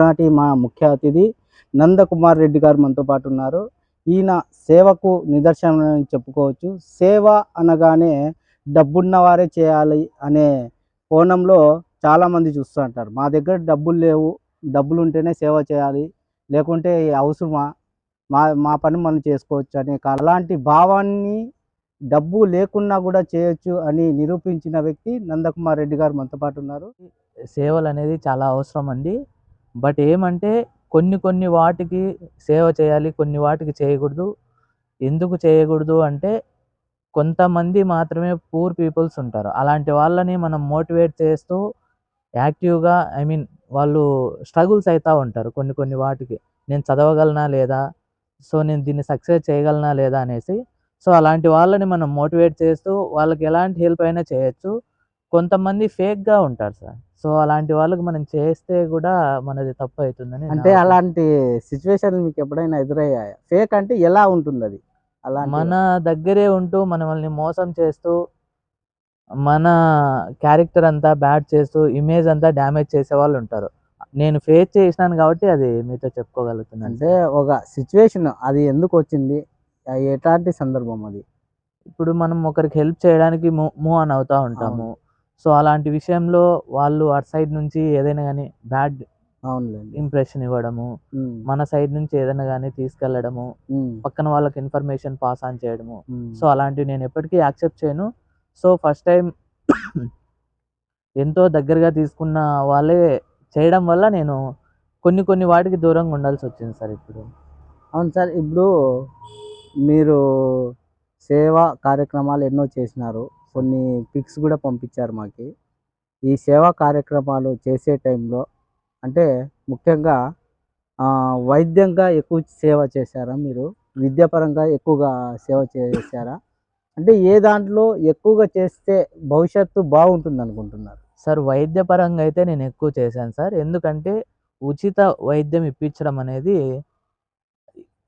నాటి మా ముఖ్య అతిథి నందకుమార్ రెడ్డి గారు మనతో పాటు ఉన్నారు. ఈయన సేవకు నిదర్శనం అని చెప్పుకోవచ్చు. సేవ అనగానే డబ్బున్న వారే చేయాలి అనే కోణంలో చాలామంది చూస్తూ ఉంటారు. మా దగ్గర డబ్బులు లేవు, డబ్బులుంటేనే సేవ చేయాలి, లేకుంటే అవసరమా, మా మా పని మనం చేసుకోవచ్చు అనే అలాంటి భావాన్ని డబ్బు లేకున్నా కూడా చేయొచ్చు అని నిరూపించిన వ్యక్తి నందకుమార్ రెడ్డి గారు మనతో పాటు ఉన్నారు. సేవలు అనేది చాలా అవసరం అండి. బట్ ఏమంటే కొన్ని వాటికి సేవ చేయాలి, కొన్ని వాటికి చేయకూడదు. ఎందుకు చేయకూడదు అంటే కొంతమంది మాత్రమే పూర్ పీపుల్స్ ఉంటారు. అలాంటి వాళ్ళని మనం మోటివేట్ చేస్తూ యాక్టివ్‌గా వాళ్ళు స్ట్రగుల్స్ అయితా ఉంటారు కొన్ని వాటికి. నేను చదవగలనా లేదా? సో, నేను దీన్ని సక్సెస్ చేయగలనా లేదా అనేసి. సో, అలాంటి వాళ్ళని మనం మోటివేట్ చేస్తూ వాళ్ళకి ఎలాంటి హెల్ప్ అయినా చేయొచ్చు. కొంతమంది ఫేక్‌గా ఉంటారు సార్. సో, అలాంటి వాళ్ళకి మనం చేస్తే గూడా మనది తప్పయితుందని నా అంటే ఒపీనియన్. అలాంటి సిట్యుయేషన్‌లు మీకెప్పుడైనా ఎదురయ్యాయా? ఫేక్ అంటే ఎలా ఉంటుందది? మన అలాంటివి. దగ్గరే ఉంటూ మనల్ని మోసం చేస్తూ, మన క్యారెక్టర్ అంతా బ్యాడ్ చేస్తూ, ఇమేజ్ అంతా డ్యామేజ్ చేసేవాళ్ళుంటారు. నేను ఫేస్ చేసినాను గాబట్టి అది మీతో చెప్పుకోగలుగుతున్నాను అంటే సార్. ఒక సిట్యుయేషన్ అది ఎందుకొచ్చింది? ఎట్లాంటి సందర్భం అది? ఇప్పుడు మనం ఒకరికి హెల్ప్ చేయడానికి మూవ్ ఆన్ అవుతా అవును. ఉంటాము. సో, అలాంటి విషయంలో వాళ్ళు అటు సైడ్ నుంచి ఏదైనా గాని బ్యాడ్ అవునులెండి. ఇంప్రెషన్ ఇవ్వడము, హ్మ్. మన సైడ్ నుంచి ఏదైనా గాని తీసుకెళ్లడము, హ్మ్. పక్కన వాళ్ళకి ఇన్ఫర్మేషన్ పాస్ ఆన్ చేయడము. హ్మ్. సో, అలాంటివి నేను ఎప్పటికీ యాక్సెప్ట్ చేయను. సో, ఫస్ట్ టైమ్ ఎంతో దగ్గరగా తీసుకున్న వాళ్ళే చేయడం వల్ల నేను కొన్ని వాటికి దూరంగా ఉండాల్సొచ్చింది సార్ ఇప్పుడు. అవును సార్. ఇప్పుడు మీరు సేవా కార్యక్రమాలు ఎన్నో చేసినారు. కొన్ని పిక్స్ గూడా పంపించారు మాకి. ఈ సేవా కార్యక్రమాలు చేసే టైంలో అంటే ముఖ్యంగా వైద్యంగా ఎక్కువ సేవ చేశారా మీరు? విద్యాపరంగా ఎక్కువగా సేవ చేశారా? అంటే ఏ దాంట్లో ఎక్కువగా చేస్తే భవిష్యత్తు బావుంటుందనుకుంటున్నారు? సార్ వైద్యపరంగా అయితే నేను ఎక్కువ చేశాను సార్. ఎందుకంటే ఉచిత వైద్యం ఇప్పించడం అనేది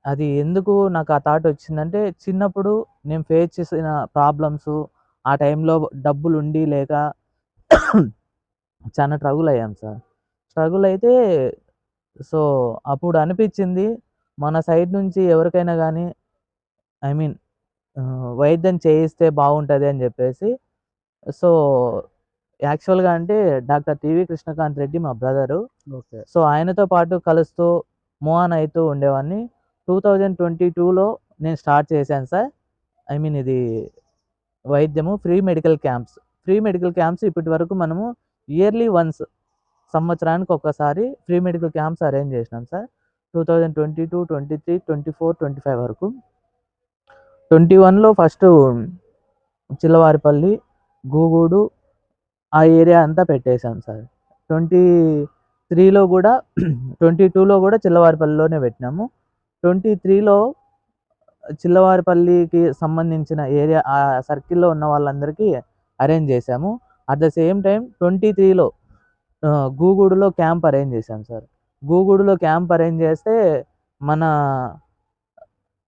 అది ఎందుకు నాకు ఆ థాట్ వచ్చిందంటే, చిన్నప్పుడు నేను ఫేస్ చేసిన ప్రాబ్లమ్సు, ఆ టైంలో డబ్బులుండి లేక చానా స్ట్రగుల్ అయ్యాం సార్. స్ట్రగుల్ అయితే సో, అప్పుడు అనిపిచ్చింది మన సైడ్ నుంచి ఎవరికైనా గానీ ఐ మీన్ వైద్యం చేయిస్తే బావుంటది అని జెప్పేసి సో, యాక్చువల్‌గా అంటే డాక్టర్ టీవీ కృష్ణకాంత్ రెడ్డి మా బ్రదరు. ఓకే. సో, ఆయనతో పాటు కలుస్తూ మూవ్ ఆన్ అయితూ ఉండేవాడిని. 2022లో నేను స్టార్ట్ చేశాను సార్. ఇది వైద్యము free medical camps. Free medical camps ఇప్పటి వరకు మనము ఇయర్లీ వన్స్ సంవత్సరానికి ఒక్కసారి ఫ్రీ మెడికల్ క్యాంప్స్ అరేంజ్ చేసినాం సార్. 2022, 23, 24, 25 వరకు. 21లో ఫస్టు చిల్లవారిపల్లి, గూగూడు ఆ ఏరియా అంతా పెట్టేసాం సార్. 23లో గూడా 22లో గూడా చిల్లవారిపల్లిలోనే పెట్టినాము. 23లో చిల్లవారిపల్లికి సంబంధించిన ఏరియా ఆ సర్కిల్‌లో ఉన్న వాళ్ళందరికీ అరేంజ్ చేశాము. అట్ ద సేమ్ టైమ్ 23లో గూగూడులో క్యాంప్ అరేంజ్ చేశాం సార్. గూగూడులో క్యాంప్ అరేంజ్ చేస్తే మన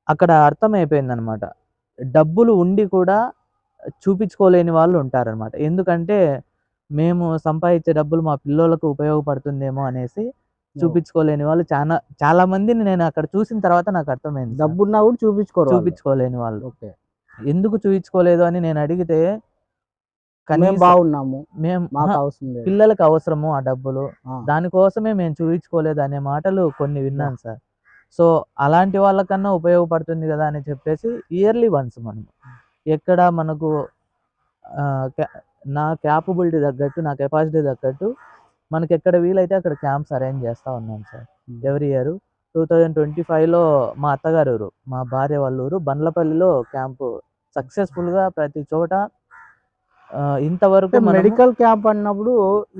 అక్కడ అర్థమైపోయిందనమాట. డబ్బులు ఉండి కూడా చూపించుకోలేని వాళ్ళు ఉంటారనమాట. ఎందుకంటే మేము సంపాదించే డబ్బులు మా పిల్లోళ్ళకు ఉపయోగపడుతుందేమో అనేసి ఓహ్! చూపించుకోలేని వాళ్ళు చాలా మందిని నేను అక్కడ చూసిన తర్వాత నాకు అర్థమైంది సార్. డబ్బున్నా గూడా చూపించుకోరు వాళ్ళు. చూపించుకోలేని వాళ్ళు. ఓకే. ఎందుకు చూయించుకోలేదు అని నేను అడిగితే మేము కనీసం బాగున్నాము. మేము మాకు అవసరం లేదు. పిల్లలకి అవసరము ఆ డబ్బులు. ఆ! దానికోసమే మేము చూయించుకోలేదు అనే మాటలు కొన్ని అబ్బా! విన్నాను సార్. సో, అలాంటి వాళ్ళకన్నా ఉపయోగపడుతుంది గదా అని చెప్పేసి ఇయర్లీ వన్స్ మనం ఎక్కడ మనకు ఆహ్, క్యా నా క్యాపబిలిటీ తగ్గట్టు, నా కెపాసిటీ తగ్గట్టు మనకెక్కడ వీలైతే అక్కడ క్యాంప్స్ అరేంజ్ చేస్తా ఉన్నాం సార్. హ్మ్. Every year. 2025లో మా అత్తగారి ఊరు, మా భార్య వాళ్ళ ఊరు బండ్లపల్లిలో క్యాంపు సక్సెస్‌ఫుల్‌గా ప్రతి చోట ఇంతవరకు అంటే మనము మెడికల్ క్యాంప్ అన్నప్పుడు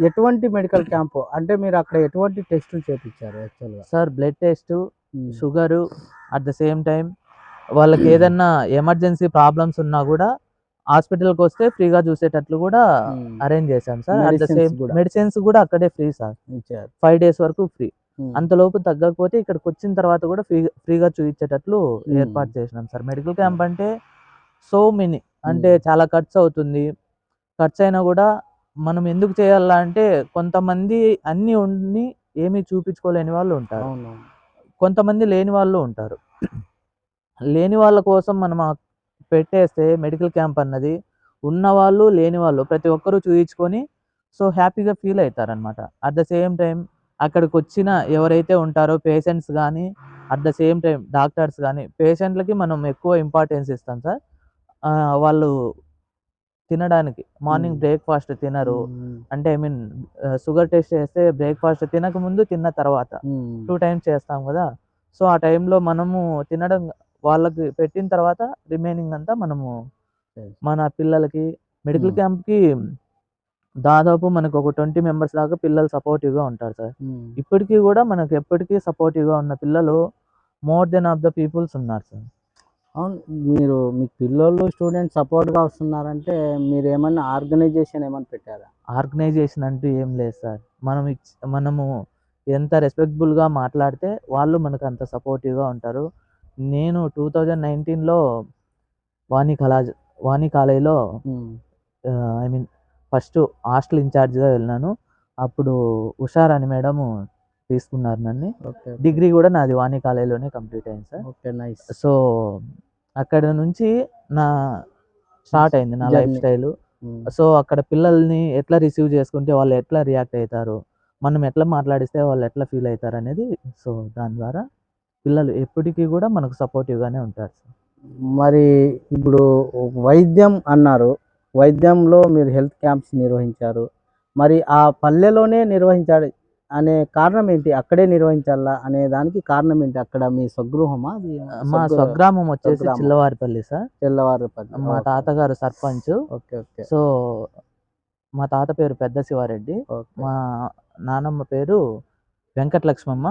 ఎటువంటి మెడికల్ క్యాంపు? అంటే మీరు అక్కడ ఎటువంటి టెస్టులు చేపిచ్చారు యాక్చువల్‌గా? Sir blood test, hmm. Sugar at the same time వాళ్ళకేదన్నా ఎమర్జెన్సీ ప్రాబ్లమ్స్ ఉన్నా గూడా హాస్పిటల్‌కొస్తే ఫ్రీగా చూసేటట్లు గూడా హ్మ్. అరేంజ్ చేశాం sir. At the medicines same గూడా మెడిసిన్స్ గూడా అక్కడే ఫ్రీ సార్. ఇచ్చారు. 5 డేస్ వరకు ఫ్రీ. హ్మ్. అంతలోపు తగ్గకపోతే ఇక్కడికొచ్చిన తర్వాత గూడా ఫ్రీగా చూయించేటట్లు హ్మ్. ఏర్పాటు చేసినాం సార్. మెడికల్ హ్మ్. క్యాంప్ అంటే సో మెనీ అంటే హ్మ్. చాలా ఖర్చవుతుంది. ఖర్చయినా గూడా మనం ఎందుకు చేయాలా అంటే కొంతమంది అన్నీ ఉండి ఏమీ చూపించుకోలేని వాళ్ళు ఉంటారు. అవునవును. కొంతమంది లేని వాళ్ళు ఉంటారు. లేని వాళ్ళ కోసం మనం పెట్టేస్తే మెడికల్ క్యాంప్ అన్నది ఉన్నవాళ్ళు, లేని వాళ్ళు ప్రతి ఒక్కరు చూయించుకొని సో, హ్యాపీగా ఫీల్ అయితారనమాట. అట్ ద సేమ్ టైమ్ అక్కడికొచ్చిన ఎవరైతే ఉంటారో పేషెంట్స్ గానీ, at the same time doctors గానీ, పేషెంట్‌లకి మనం ఎక్కువ ఇంపార్టెన్స్ ఇస్తాం సార్. వాళ్ళు తినడానికి మార్నింగ్ హ్మ్. బ్రేక్‌ఫాస్ట్ తినరు. హ్మ్. అంటే ఐ మీన్ షుగర్ టెస్ట్ చేస్తే బ్రేక్‌ఫాస్ట్ తినకముందు, తిన్న తర్వాత హ్మ్. 2 టైమ్స్ చేస్తాం గదా! సో, ఆ టైంలో మనము తినడం వాళ్ళకి పెట్టిన తర్వాత రిమైనింగ్ అంతా మనము యెస్. మన పిల్లలకి మెడికల్ హ్మ్. క్యాంప్‌కి దాదాపు మనకు ఒక 20 మెంబర్స్ దాకా పిల్లలు సపోర్టివ్‌గా ఉంటారు సార్. హ్మ్. ఇప్పటికి గూడా మనకు ఎప్పటికీ సపోర్టివ్‌గా ఉన్న పిల్లలు more than of the peoples ఉన్నారు సార్. అవును. మీరు మీ పిల్లోళ్ళు, స్టూడెంట్స్ సపోర్ట్‌గా వస్తున్నారంటే మీరేమన్నా ఆర్గనైజేషన్ ఏమన్నా పెట్టారా? ఆర్గనైజేషన్ అంటూ ఏం లేదు సార్. మనము ఎంత రెస్పెక్టబుల్‌గా మాట్లాడితే వాళ్ళు మనకు అంత సపోర్టివ్‌గా ఉంటారు. నేను 2019లో వాణి కలాజ్ వాణి కాలేజ్‌లో hmm. I mean first hostel ఇన్‌చార్జ్‌గా వెళ్ళినాను. అప్పుడు ఉషార్ అని మేడము తీసుకున్నారు నన్ని. ఓకే. ఓకే. డిగ్రీ గూడా నాది వాణి కాలేజ్‌లోనే కంప్లీట్ అయింది సార్. ఓకే. నైస్. సో, అక్కడ నుంచి నా స్టార్ట్ అయింది నా లైఫ్ జర్నీ. స్టైలు. హ్మ్. సో, అక్కడ పిల్లల్ని ఎట్లా రిసీవ్ చేసుకుంటే వాళ్ళు ఎట్లా రియాక్ట్ అయితారు, మనం ఎట్లా మాట్లాడిస్తే వాళ్ళు ఎట్లా ఫీల్ అయితారనేది సో, దాని ద్వారా పిల్లలు ఎప్పటికి గూడా మనకు సపోర్టివ్‌గానే ఉంటారు సార్. మరి ఇప్పుడు వైద్యం అన్నారు. వైద్యంలో మీరు హెల్త్ క్యాంప్స్ నిర్వహించారు. మరి ఆ పల్లెలోనే నిర్వహించాలి అనే కారణం ఏంటి? అక్కడే నిర్వహించాలా అనే దానికి కారణం ఏంటి? అక్కడ మీ స్వగృహమా? అది మా స్వగ్రామం వచ్చేసి స్వగ్రామం. చిల్లవారిపల్లి సార్. తెల్లవారిపల్లి. మా ఓకే. తాతగారు సర్పంచు. ఓకే. ఓకే. సో, మా తాత పేరు పెద్ద శివారెడ్డి. ఓకే. మా నానమ్మ పేరు వెంకటలక్ష్మమ్మ.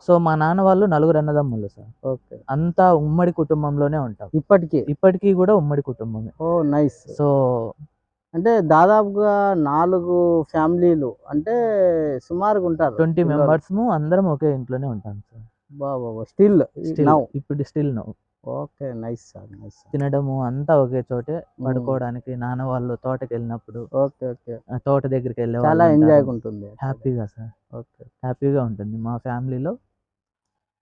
సో, మా నాన్న వాళ్ళు నలుగురు అన్నదమ్ములు సార్. ఓకే. అంతా ఉమ్మడి కుటుంబంలోనే ఉంటాం. ఇప్పటికి. ఇప్పటికి గూడా ఉమ్మడి కుటుంబమే. ఓహ్! నైస్. సో, అంటే దాదాపుగా 4 ఫ్యామిలీలు అంటే సుమారుగుంటారు 20 పిల్లోళ్ళు. మెంబర్స్‌ము అందరం ఒకే ఇంట్లోనే ఉంటాం సార్. అబ్బబ్బబ్బా! Still now. Still now. Okay. Nice sir. Nice sir. తినడము అంతా ఒకే చోటే. హ్మ్. పడుకోవడానికి నాన్న వాళ్ళు తోటకెళ్ళినప్పుడు ఓకే. ఓకే. తోట దగ్గరికెళ్ళే చాలా వాళ్ళుంటారు. ఎంజాయ్‌గా ఉంటుంది యాక్చువల్లీ. హ్యాపీగా సార్. ఓకే. హ్యాపీగా ఉంటుంది. మా ఫ్యామిలీలో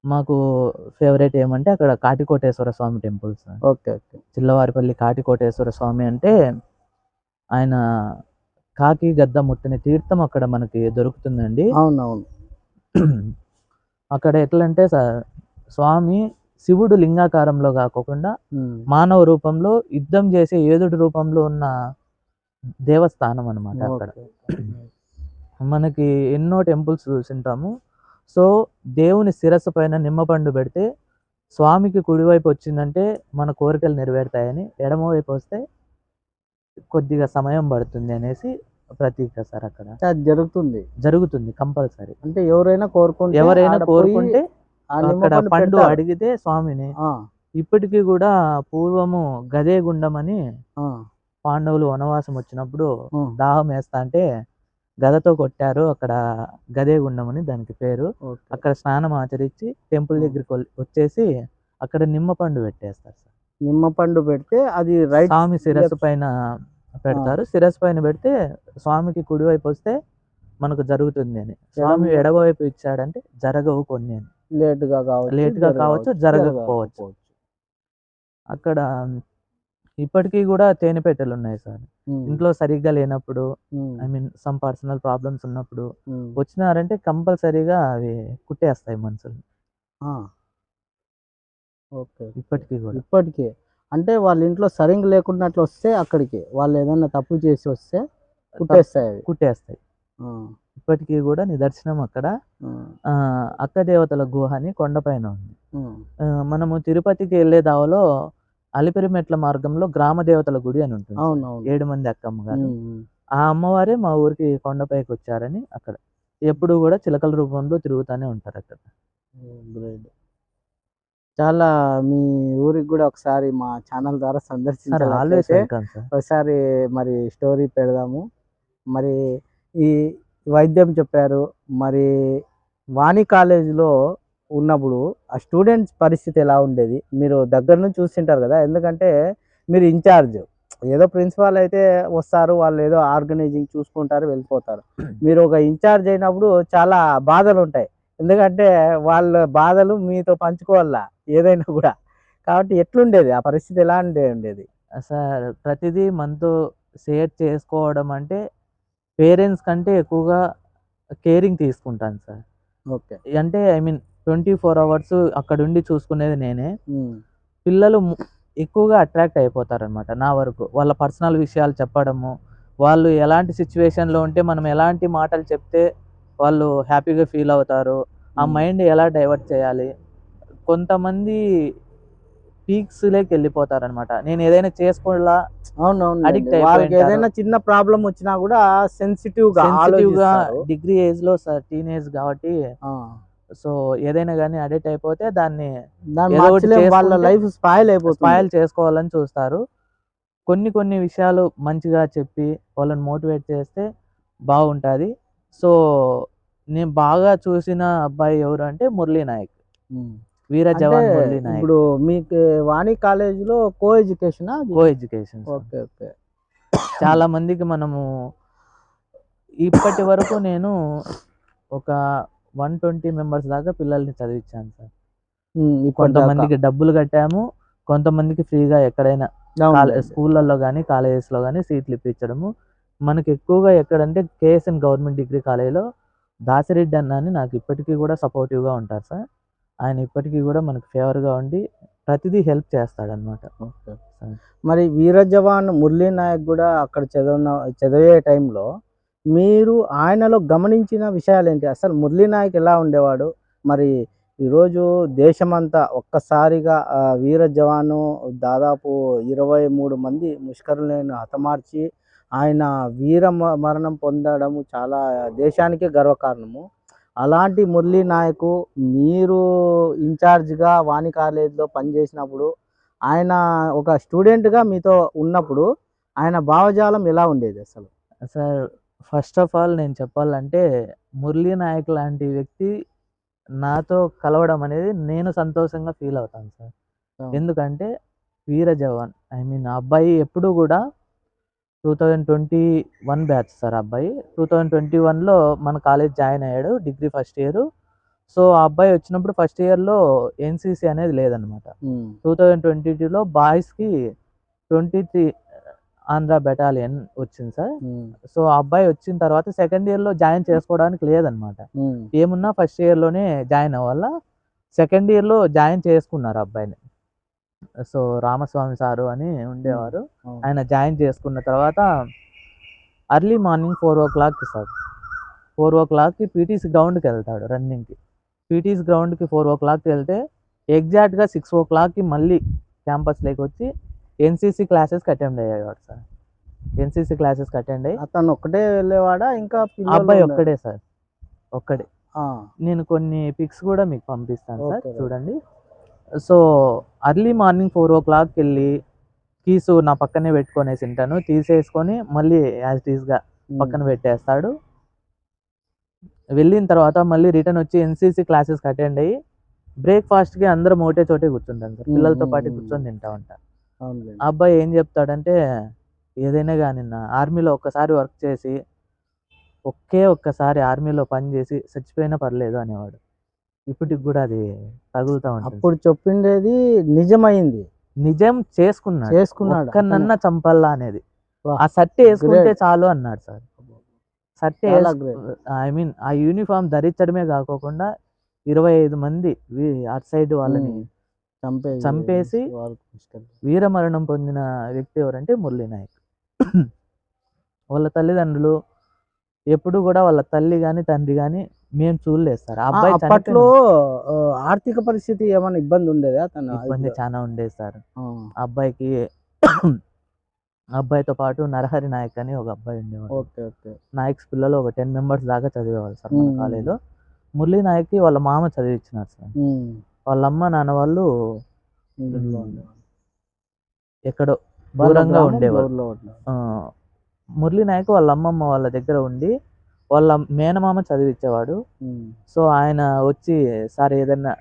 మాకు ఫేవరెట్ ఏమంటే అక్కడ కాటికోటేశ్వర స్వామి temple sir. Okay. Okay. Chillavaripalli కాటికోటేశ్వర స్వామి అంటే ఆయన కాకి గద్ద ముట్టని తీర్థం అక్కడ మనకి దొరుకుతుందండి. అవునవును. అక్కడ ఎట్లంటే స్వామి శివుడు లింగాకారంలో గాకోకుండా హ్మ్. మానవ రూపంలో యుద్ధం చేసే యోధుడి రూపంలో ఉన్న దేవస్థానం అనమాట అక్కడ. ఓకే. ఓకే. మనకి ఎన్నో టెంపుల్స్ చూసుంటాము. సో, దేవుని శిరస్సు పైన నిమ్మపండు పెడితే స్వామికి కుడివైపు వచ్చిందంటే మన కోరికలు నెరవేరుతాయని, ఎడమవైపు వస్తే కొద్దిగా సమయం పడుతుంది అనేసి ప్రతీక సార్ అక్కడ. అది జరుగుతుంది. జరుగుతుంది కంపల్సరీ. అంటే ఎవరైనా కోరుకుంటే ఎవరైనా ఆడ పోయి కోరుకుంటే ఆ అక్కడ నిమ్మపండు పండు పెడతారు. అడిగితే స్వామిని ఆ! ఇప్పటికి గూడా పూర్వము గదే గుండమని ఆ! పాండవులు వనవాసం వచ్చినప్పుడు హ్మ్. దాహం ఏస్తాంటే గదతో కొట్టారు. అక్కడ గదే గుండం అని దానికి పేరు. ఓకే. అక్కడ స్నానం ఆచరించి టెంపుల్ హ్మ్. దగ్గరికి వచ్చేసి అక్కడ నిమ్మపండు పెట్టేస్తారు సార్. నిమ్మపండు పెడితే అది రైట్ స్వామి శిరస్సు లెఫ్ట్. పైన ఆ! పెడతారు. శిరస్సు పైన పెడితే స్వామికి కుడివైపు వస్తే మనకు జరుగుతుంది అని. ఎడమ స్వామి ఎడమవైపు ఇచ్చాడంటే జరగవు కొన్ని అని. లేట్‌గా కావచ్చు, లేట్‌గా కావచ్చు, జరగకపోవచ్చు. జరగకపోవచ్చు. అక్కడ ఇప్పటికి గూడా తేనెపెట్టెలున్నాయి సార్. హ్మ్. ఇంట్లో సరిగ్గా లేనప్పుడు హ్మ్. I mean some personal problems ఉన్నప్పుడు హ్మ్. వచ్చినారంటే కంపల్సరీగా అవి కుట్టేస్తాయి మనుషుల్ని. ఆ! ఓకే. ఓకే. ఇప్పటికి గూడా. ఇప్పటికే. అంటే వాళ్ళ ఇంట్లో సరింగ్ లేకున్నట్లొస్తే అక్కడికి వాళ్ళేదన్నా తప్పు చేసి వస్తే కుట్టేస్తాయి అవి. కుట్టేస్తాయి. ఆ! ఇప్పటికి గూడా నిదర్శనం అక్కడ హ్మ్. అక్క దేవతల గుహ అని కొండపైన ఉంది. హ్మ్. మనము తిరుపతికి ఎళ్ళే దావలో అలిపిరి మెట్ల మార్గంలో గ్రామ దేవతల గుడి అని ఉంటుంది సార్. అవునవును. 7 మంది అక్కమ్మ గారు. హ్మ్. హ్మ్. ఆ అమ్మవారే మా ఊరికి కొండపైకొచ్చారని అక్కడ. ఎప్పుడు గూడా చిలకల రూపంలో తిరుగుతానే ఉంటారక్కడ. ఓహ్! గ్రేట్. చాలా మీ ఊరికి గూడా ఒకసారి మా ఛానల్ ద్వారా సార్ ఆల్‌వేస్ సందర్శించాలట్లయితే వెల్కమ్ సార్. ఒకసారి మరి స్టోరీ పెడదాము. మరి ఈ వైద్యం చెప్పారు. మరి వాణి కాలేజీలో ఉన్నప్పుడు ఆ స్టూడెంట్స్ పరిస్థితి ఎలా ఉండేది? మీరు దగ్గర నుంచి చూసుంటారు గదా! ఎందుకంటే మీరు ఇన్‌చార్జ్. ఏదో ప్రిన్సిపాల్ అయితే వస్తారు, వాళ్ళు ఏదో ఆర్గనైజింగ్ చూసుకుంటారు, వెళ్ళిపోతారు. మీరు ఒక ఇన్ఛార్జ్ అయినప్పుడు చాలా బాధలు ఉంటాయి. ఎందుకంటే వాళ్ళ బాధలు మీతో పంచుకోవాలా ఏదైనా కూడా. కాబట్టి ఎట్లుండేది ఆ పరిస్థితి, ఎలా ఉండేది? సార్ ప్రతిదీ మనతో షేర్ చేసుకోవడం అంటే పేరెంట్స్ కంటే ఎక్కువగా కేరింగ్ తీసుకుంటాను సార్. ఓకే. అంటే ఐ మీన్ 24 అవర్స్ అక్కడుండి చూసుకునేది నేనే. ఉమ్. పిల్లలు ఎక్కువగా అట్రాక్ట్ అయిపోతారనమాట నా వరకు. వాళ్ళ పర్సనల్ విషయాలు చెప్పడము, వాళ్ళు ఎలాంటి సిచ్యువేషన్‌లో ఉంటే మనం ఎలాంటి మాటలు చెప్తే వాళ్ళు హ్యాపీగా ఫీల్ అవుతారు, ఆ మైండ్ ఎలా డైవర్ట్ చేయాలి. కొంతమంది పీక్స్‌లోకి వెళ్ళిపోతారనమాట. నేను ఏదైనా చేసుకోలా అవునవునులేండి. అడిక్ట్ వాళ్ళకి అయిపోయింటారు. ఏదైనా చిన్న ప్రాబ్లమ్ వచ్చినా కూడా సెన్సిటివ్‌గా సెన్సిటివ్‌గా ఆలోచిస్తారు. డిగ్రీ ఏజ్‌లో సార్, టీనేజ్ కాబట్టి ఆ! సో ఏదైనా గాని అడిక్ట్ అయిపోతే దాన్ని దాన్ని ఏదో ఒకటి మార్చలేం. వాళ్ళ చేసుకుంటే లైఫ్ స్పాయిల్ అయిపోతుంది. స్పాయిల్ చేసుకోవాలని చూస్తారు. కొన్ని కొన్ని విషయాలు మంచిగా చెప్పి వాళ్ళని మోటివేట్ చేస్తే బాగుంటది. సో, నేను బాగా చూసిన అబ్బాయి ఎవరు అంటే మురళీ నాయక్. హ్మ్. వీర అంటే జవాన్ మురళీ నాయక్. ఇప్పుడు మీకు వాణి కాలేజీలో కో ఎడ్యుకేషనా అది? Co education sir. Okay. Okay. చాలా మందికి మనము ఇప్పటి వరకు నేను ఒక 120 మెంబర్స్ దాకా పిల్లల్ని చదివించాను సార్. ఇప్పటిదాకా. కొంతమందికి డబ్బులు కట్టాము. కొంతమందికి ఫ్రీగా ఎక్కడైనా అవునులెండి. స్కూళ్ళల్లో గానీ, కాలేజెస్‌లో గానీ సీట్లు ఇప్పించడము. మనకి ఎక్కువగా ఎక్కడంటే కేఎస్ఎన్ గవర్నమెంట్ డిగ్రీ కాలేజ్‌లో దాసిరెడ్డి అన్న అని నాకు ఇప్పటికీ కూడా సపోర్టివ్‌గా ఉంటారు సార్. ఆయన ఇప్పటికీ కూడా మనకు ఫేవర్‌గా ఉండి ప్రతిదీ హెల్ప్ చేస్తాడనమాట. ఓకే. సార్. మరి వీర జవాన్ మురళీ నాయక్ గూడా అక్కడ చదివే టైంలో మీరు ఆయనలో గమనించిన విషయాలేంటి? అసలు మురళీ నాయక్ ఎలా ఉండేవాడు? మరి ఈరోజు దేశమంతా ఒక్కసారిగా వీర జవాను దాదాపు 23 మంది ముష్కరులను హతమార్చి ఆయన మరణం పొందడము చాలా దేశానికే గర్వకారణము. అలాంటి మురళీ నాయకు మీరు ఇన్‌చార్జ్‌గా వాణి కాలేజ్‌లో పనిచేసినప్పుడు, ఆయన ఒక స్టూడెంట్‌గా మీతో ఉన్నప్పుడు ఆయన భావజాలం ఎలా ఉండేది అసలు? సార్ ఫస్ట్ ఆఫ్ ఆల్ నేను చెప్పాలంటే మురళీ నాయక్ లాంటి వ్యక్తి నాతో కలవడం అనేది నేను సంతోషంగా ఫీల్ అవుతాను సార్. అవును. ఎందుకంటే వీర జవాన్ ఐ మీన్ ఆ అబ్బాయి ఎప్పుడూ గూడా 2021 బ్యాచ్ సార్ ఆ అబ్బాయి. 2021లో మన కాలేజ్ జాయిన్ అయ్యాడు డిగ్రీ ఫస్ట్ ఇయరు. సో, ఆ అబ్బాయి వచ్చినప్పుడు ఫస్ట్ ఇయర్‌లో ఎన్‌సీసీ అనేది లేదనమాట. హ్మ్. 2022లో బాయ్స్‌కి 23 ఆంధ్ర బెటాలియన్ వచ్చింది సార్. హ్మ్. సో, ఆ అబ్బాయి వచ్చిన తర్వాత సెకండ్ ఇయర్‌లో జాయిన్ చేసుకోవడానికి లేదనమాట. హ్మ్. ఏమున్నా ఫస్ట్ ఇయర్‌లోనే జాయిన్ అవ్వాలా. సెకండ్ ఇయర్‌లో జాయిన్ చేసుకున్నారు ఆ అబ్బాయిని. సో, రామస్వామి సారు అని ఉండేవారు. అవును. ఆయన జాయిన్ చేసుకున్న తర్వాత ఎర్లీ మార్నింగ్ 4:00 సార్. 4:00 పీటీసీ గ్రౌండ్‌కెళ్తాడు రన్నింగ్‌కి. పీటీసీ గ్రౌండ్‌కి 4:00 వెళ్తే ఎగ్జాక్ట్‌గా 6:00 మళ్ళీ క్యాంపస్‌లోకొచ్చి ఎన్‌సీసీ క్లాసెస్‌కి అటెండ్ అయ్యేవాడు సార్. ఎన్‌సీసీ క్లాసెస్‌కి అటెండ్ అయ్యి అతను ఒక్కడే వెళ్ళేవాడా? ఇంకా ఆ పిల్లలు అబ్బాయి ఉన్నారా? ఒక్కడే సార్. ఒక్కడే. ఆ! నేను కొన్ని పిక్స్ కూడా మీకు పంపిస్తాను సార్. ఓకే. రైట్. చూడండి. సో, ఎర్లీ మార్నింగ్ 4:00కెళ్ళి కీసు నా పక్కనే పెట్టుకొనేసుంటాను. తీసేసుకొని మళ్ళీ యాజ్ ఇట్ ఈస్‌గా పక్కన పెట్టేస్తాడు. వెళ్ళిన తర్వాత మళ్ళీ రిటర్న్ వచ్చి ఎన్‌సీసీ క్లాసెస్‌కి అటెండ్ అయ్యి బ్రేక్‌ఫాస్ట్‌కి అందరం ఒకటే చోటే కూర్చుంటాం సార్. పిల్లలతో పాటు కూర్చొని తింటా ఉంటా. అవునులెండి. ఆ అబ్బాయి ఏం చెప్తాడంటే ఏదైనా గాని ఆర్మీలో ఒక్కసారి వర్క్ చేసి ఒక్కసారి ఆర్మీలో పని చేసి చచ్చిపోయినా పర్లేదు అనేవాడు. ఇప్పటికి కూడా అది తగులుతా ఉంటుంది. అప్పుడు చెప్పిండేది నిజమైంది. నిజం చేసుకున్నాడు. చేసుకున్నాడు అతను. ఒక్కనన్నా చంపాలా అనేది. వాహ్! ఆ షర్ట్ యేసుకుంటే గ్రేట్. చాలు అన్నాడు సార్. షర్ట్ చాలా గ్రేట్. ఐ మీన్ ఆ యూనిఫార్మ్ ధరించడమే కాకోకుండా 25 మంది అటు సైడ్ వాళ్ళని చంపేసి వీరమరణం పొందిన వ్యక్తి ఎవరంటే మురళీ నాయక్. వాళ్ళ తల్లిదండ్రులు ఎప్పుడు కూడా వాళ్ళ తల్లి గాని, తండ్రి గాని మేము చూడలేదు సార్. ఆ అబ్బాయి అప్పట్లో ఆర్థిక పరిస్థితి ఏమైనా ఇబ్బంది ఉండేదా? ఇబ్బంది చాలా ఉండేది సార్. ఆ! ఆ అబ్బాయికి ఆ అబ్బాయితో పాటు నరహరి నాయక్ అని ఒక అబ్బాయి ఉండేవాడు. ఓకే. ఓకే. నాయక్స్ పిల్లలు ఒక 10 మెంబర్స్ దాకా చదివేవాళ్ళు సార్ మన కాలేజ్‌లో. మురళీ నాయక్‌కి వాళ్ళ మామ చదివిచ్చినారు సార్. వాళ్ళ అమ్మ, నాన్న వాళ్ళు ఎక్కడో దూరంగా ఉండేవాళ్ళు. మురళీ నాయక్ వాళ్ళ అమ్మమ్మ వాళ్ళ దగ్గర ఉండి వాళ్ళ మేనమామ చదివిచ్చేవాడు. సో, ఆయన వచ్చి సార్ ఏదన్నా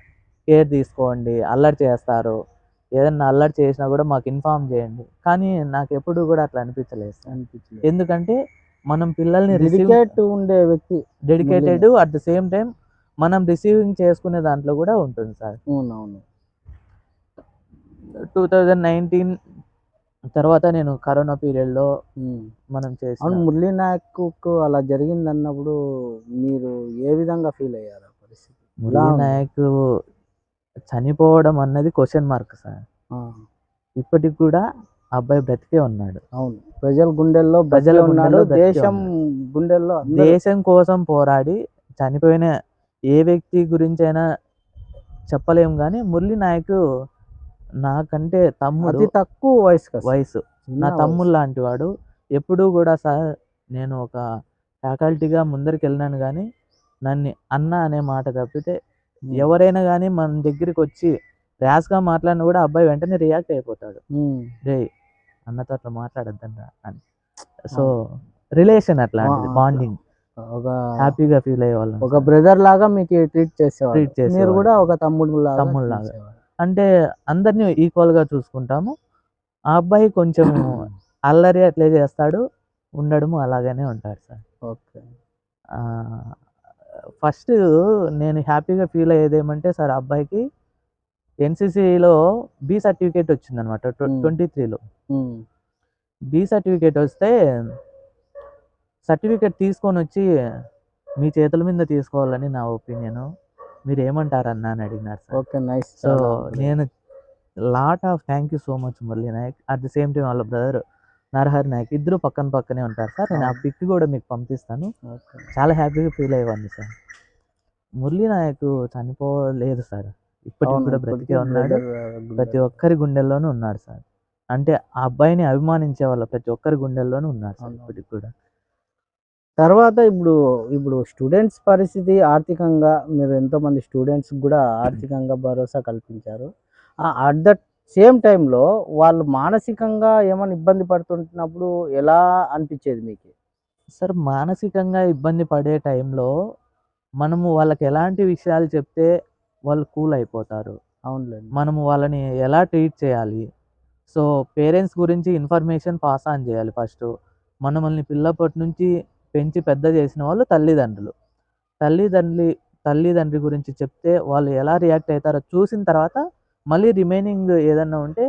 కేర్ తీసుకోండి, అల్లరి చేస్తారు, ఏదన్నా అల్లరి చేసినా కూడా మాకు ఇన్ఫార్మ్ చేయండి. కానీ నాకు ఎప్పుడు కూడా అట్లా అనిపించలేదు సార్. అనిపించలేదు. ఎందుకంటే మనం పిల్లల్ని డెడికేట్ ఉండే వ్యక్తి. Dedicated at the same time మనం రిసీవింగ్ చేసుకునే దాంట్లో కూడా ఉంటుంది సార్. అవునవును. 2019 తర్వాత నేను కరోనా పీరియడ్‌లో మనం అవును. చేసిన మురళీ నాయక్‌కు అలా జరిగిందన్నప్పుడు మీరు ఏ విధంగా ఫీల్ అయ్యారు ఆ పరిస్థితి? ఎలా మురళీ ఉంది? నాయక్ చనిపోవడం అన్నది క్వెషన్ మార్క్ సార్. ఆ! ఇప్పటికి కూడా ఆ అబ్బాయి బ్రతికే ఉన్నాడు. అవును. ప్రజల గుండెల్లో ప్రజల బ్రతికే ఉన్నాడు. గుండెల్లో బ్రతికే దేశం ఉన్నాడు. గుండెల్లో అందరూ దేశం కోసం పోరాడి చనిపోయిన ఏ వ్యక్తి గురించైనా చెప్పలేము గానీ, మురళీ నాయక్ నాకంటే తమ్ముడు అతి తక్కువ వయసు కదా సార్. వయసు. చిన్న నా వయసు. తమ్ముడు లాంటివాడు. ఎప్పుడూ కూడా సార్ నేను ఒక ఫ్యాకల్టీగా ముందరికెళ్ళినాను గానీ, నన్ను అన్న అనే మాట తప్పితే హ్మ్. ఎవరైనా గానీ మన దగ్గరికొచ్చి ర్యాష్‌గా మాట్లాడినా కూడా ఆ అబ్బాయి వెంటనే రియాక్ట్ అయిపోతాడు. హ్మ్. రేయ్! అన్నతో అట్లా మాట్లాడొద్దండ్రా అని. సో, అవును. రిలేషన్ ఆ! అట్లాంటిది. అట్లా బాండింగ్. ఒక హ్యాపీగా ఫీల్ అయ్యేవాళ్ళం ఒక సార్. బ్రదర్ లాగా మీకు ట్రీట్ చేసేవాడు. ట్రీట్ మీరు చేసేవాడు. కూడా ఒక తమ్ముడులాగా తమ్ముడిలాగా. చూసేవారు. అంటే అందరిని ఈక్వల్‌గా చూసుకుంటాము. ఆ అబ్బాయి కొంచెం అల్లరి అట్లే చేస్తాడు. ఉండడము అలాగనే ఉంటాడు సార్. ఓకే. ఆహ్, ఫస్ట్ నేను హ్యాపీగా ఫీల్ అయ్యేదేమంటే సార్ ఆ అబ్బాయికి ఎన్‌సీసీలో బి సర్టిఫికేట్ వచ్చిందనమాట. హ్మ్. 23లో. హ్మ్. బి సర్టిఫికేట్ వస్తే సర్టిఫికేట్ తీసుకొనొచ్చి మీ చేతుల మీద తీసుకోవాలని నా ఒపీనియను. మీరేమంటారన్నా అని అడిగినారు సార్. ఓకే. నైస్. సో, చాలా గ్రేట్. నేను lot of thank you so much Murali Nayak. At the same time వాళ్ళ బ్రదర్ నరహరి నాయక్ ఇద్దరు పక్కన పక్కనే ఉంటారు సార్. నేను ఆ అవును. పిక్ కూడా మీకు పంపిస్తాను. ఓకే. చాలా హ్యాపీగా ఫీల్ అయ్యేవాడిని సార్. మురళీ నాయక్ చనిపోలేదు సార్. ఇప్పటికి అవును. కూడా ఇప్పటికి బ్రతికే ఉన్నాడు. బ్రదర్ ప్రతి ఒక్కరి గుండెల్లోనూ ఉన్నాడు సార్. అంటే ఆ అబ్బాయిని అభిమానించే వాళ్ళ ప్రతి ఒక్కరి గుండెల్లోనూ ఉన్నాడు సార్ అవునవును. ఇప్పటికి కూడా. తర్వాత ఇప్పుడు స్టూడెంట్స్ పరిస్థితి ఆర్థికంగా మీరు ఎంతోమంది స్టూడెంట్స్‌కి గూడా ఆర్థికంగా భరోసా కల్పించారు. అట్ దట్ సేమ్ టైమ్‌లో వాళ్ళు మానసికంగా ఏమన్నా ఇబ్బంది పడుతుంటున్నప్పుడు ఎలా అనిపిచ్చేది మీకు? సార్ మానసికంగా ఇబ్బంది పడే టైంలో మనము వాళ్ళకి ఎలాంటి విషయాలు చెప్తే వాళ్ళు కూల్ అయిపోతారు. అవునులెండి. మనము వాళ్ళని ఎలా ట్రీట్ చేయాలి? సో, పేరెంట్స్ గురించి ఇన్ఫర్మేషన్ పాస్ ఆన్ చేయాలి ఫస్టు. మనమల్ని పిల్లప్పటి నుంచి పెంచి పెద్ద చేసిన వాళ్ళు తల్లిదండ్రులు. తల్లిదండ్రి తల్లిదండ్రి గురించి చెప్తే వాళ్ళు ఎలా రియాక్ట్ అయితారో చూసిన తర్వాత మళ్ళీ రిమైనింగ్ ఏదన్నా ఉంటే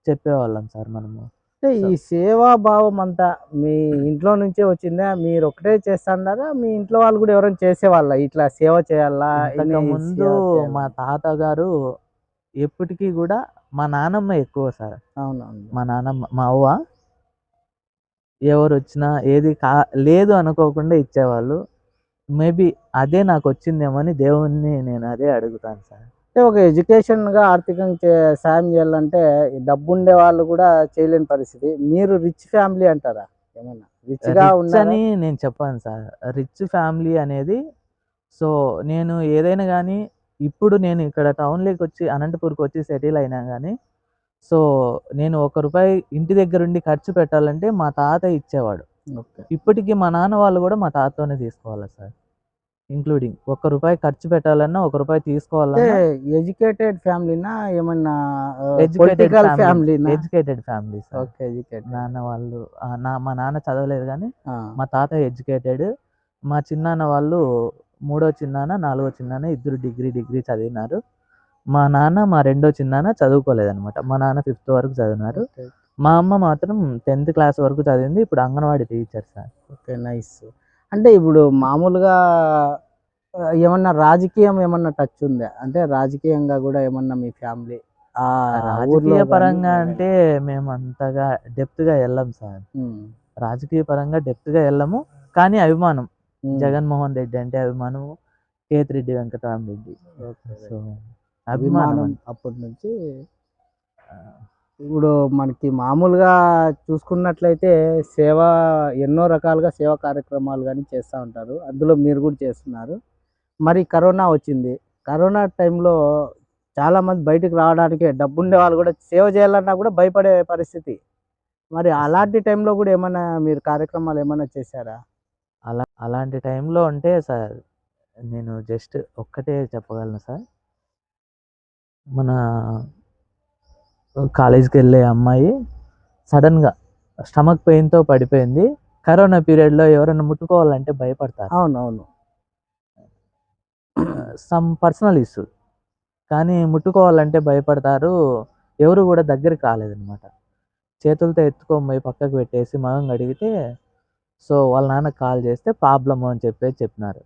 చెప్పేవాళ్ళం సార్ మనము. అంటే సో, ఈ సేవా భావం అంతా మీ ఇంట్లో నుంచే వచ్చిందా? మీరొక్కటే చేస్తన్నారా? మీ ఇంట్లో వాళ్ళు గూడా ఎవరైనా చేసేవాళ్ళా? ఇట్లా సేవ చేయాలా? ఇంతకుముందు సేవ మా చేయాలని? తాతగారు ఎప్పటికి గూడా మా నానమ్మ ఎక్కువ సార్. అవునవును. మా నానమ్మ మా అవ్వ ఎవరొచ్చినా ఏది లేదు అనుకోకుండా ఇచ్చేవాళ్ళు. మేబీ అదే నాకొచ్చిందేమో అని దేవుడిని నేను అదే అడుగుతాను సార్. అంటే ఒక ఎడ్యుకేషన్‌గా ఆర్థికంగా సాయం చేయాలంటే ఈ డబ్బుండే వాళ్ళు గూడా చేయలేని పరిస్థితి. మీరు రిచ్ ఫ్యామిలీ అంటారా? ఏమన్నా రిచ్‌గా రిచ్ ఉన్నారా? అని నేను చెప్పను సార్. రిచ్ ఫ్యామిలీ అనేది సో, నేను ఏదైనా గానీ ఇప్పుడు నేను ఇక్కడ టౌన్‌లోకొచ్చి అనంతపూర్‌కొచ్చి సెటిల్ అయినా గానీ, సో, నేను రూ. 1 ఇంటి దగ్గరుండి ఖర్చు పెట్టాలంటే మా తాతయ్య ఇచ్చేవాడు. ఓకే. ఇప్పటికి మా నాన్న వాళ్ళు గూడా మా తాతతోనే తీసుకోవాలా సార్. ఇంక్లూడింగ్ రూ. 1 ఖర్చు పెట్టాలన్నా, రూ. 1 అంటే తీసుకోవాలన్నా ఎడ్యుకేటెడ్ ఫ్యామిలీనా? ఏమన్నా ఎడ్యుకేటెడ్ పొలిటికల్ ఫ్యామిలీ. ఫ్యామిలీనా? Educated family sir. Okay. Educated. నాన్న వాళ్ళు మా నాన్న చదవలేదు గానీ, ఆ! మా తాతయ్య ఎడ్యుకేటెడ్. మా చిన్నాన్న వాళ్ళు మూడో చిన్నాన్న, నాలుగో చిన్నాన్న ఇద్దరు డిగ్రీ చదివినారు. మా నాన్న, మా రెండో చిన్నాన్న చదువుకోలేదనమాట. మా నాన్న ఫిఫ్త్ వరకు చదివినారు. ఓకే. మా అమ్మ మాత్రం 10థ్ క్లాస్ వరకు చదివింది. ఇప్పుడు anganwadi teacher sir. Okay. Nice. అంటే ఇప్పుడు మామూలుగా ఏమన్నా రాజకీయం ఏమన్నా టచ్ ఉందా? అంటే రాజకీయంగా గూడా ఏమన్నా మీ ఫ్యామిలీ ఊర్లో రాజకీయ గాని పరంగా ఏదైనా? అంటే మేమంతగా డెప్త్‌గా ఎళ్ళం సార్. హ్మ్. రాజకీయ పరంగా డెప్త్‌గా ఎళ్ళము. కానీ అభిమానం. హ్మ్. జగన్మోహన్ రెడ్డి అంటే అభిమానము. కేతిరెడ్డి వెంకటరామరెడ్డి. ఓకే. సో, అభిమానం అభిమానం అంతే. అప్పటి నుంచి ఆహ్, ఇప్పుడు మనకి మామూలుగా చూసుకున్నట్లయితే సేవ ఎన్నో రకాలుగా సేవా కార్యక్రమాలు గాని చేస్తా ఉంటారు. అందులో మీరు గూడా చేస్తున్నారు. మరి కరోనా వచ్చింది. కరోనా టైంలో చాలామంది బయటికి రావడానికే డబ్బుండే వాళ్ళు గూడా సేవ చేయాలన్నా గూడా భయపడే పరిస్థితి. మరి యెస్ సార్. అలాంటి టైంలో గూడా ఏమన్నా మీరు కార్యక్రమాలు ఏమన్నా చేశారా? అలాంటి టైంలో అంటే సార్ నేను జస్ట్ ఒక్కటే చెప్పగలను సార్. మన కాలేజీకి వెళ్ళే అమ్మాయి సడన్గా స్టమక్ పెయిన్తో పడిపోయింది. కరోనా పీరియడ్లో ఎవరైనా ముట్టుకోవాలంటే భయపడతారు. అవునవును. సమ్ పర్సనల్ ఇష్యూ కానీ ముట్టుకోవాలంటే భయపడతారు. ఎవరు కూడా దగ్గరికి రాలేదనమాట. చేతులతో ఎత్తుకొని పోయి పక్కకు పెట్టేసి మొహం కడిగితే సో వాళ్ళ నాన్నకి కాల్ చేస్తే ప్రాబ్లము అని చెప్పినారు.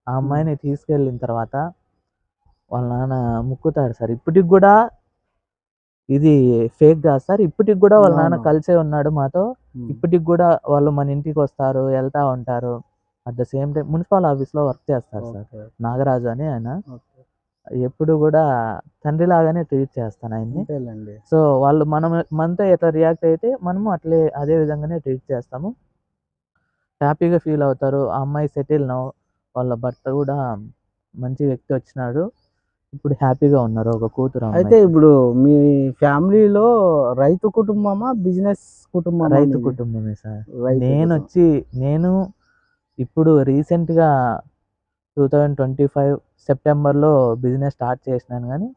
ఆ అమ్మాయిని తీసుకెళ్ళిన తర్వాత వాళ్ళ నాన్న ముక్కుతాడు సార్. ఇప్పటికి కూడా ఇది ఫేక్ కాదు సార్. ఇప్పటికి కూడా వాళ్ళ నాన్న అవునవును. కలిసే ఉన్నాడు మాతో. ఉమ్. ఇప్పటికి కూడా వాళ్ళు మన ఇంటికి వస్తారు, వెళ్తా ఉంటారు. At the same time municipal ఆఫీస్లో వర్క్ చేస్తారు సార్. ఓకే. నాగరాజు అని ఆయన. ఓకే. ఎప్పుడు కూడా తండ్రిలాగానే ట్రీట్ చేస్తాను ఆయన్ని. అంతేలేండి. సో వాళ్ళు మనతో ఎట్లా రియాక్ట్ అయితే మనము అదే విధంగానే ట్రీట్ చేస్తాము. హ్యాపీగా ఫీల్ అవుతారు. ఆ అమ్మాయి సెటిల్ నౌ. వాళ్ళ భర్త కూడా మంచి వ్యక్తి వచ్చినాడు. ఇప్పుడు హ్యాపీగా ఉన్నారు. ఒక కూతురు అయితే అమ్మాయి. ఇప్పుడు మీ ఫ్యామిలీలో రైతు కుటుంబమా, బిజినెస్ కుటుంబమా రైతు మీది? కుటుంబమే సార్. రైతు కుటుంబం. నేను ఇప్పుడు రీసెంట్‌గా 2025 సెప్టెంబర్‌లో బిజినెస్ స్టార్ట్ చేసినాను గానీ,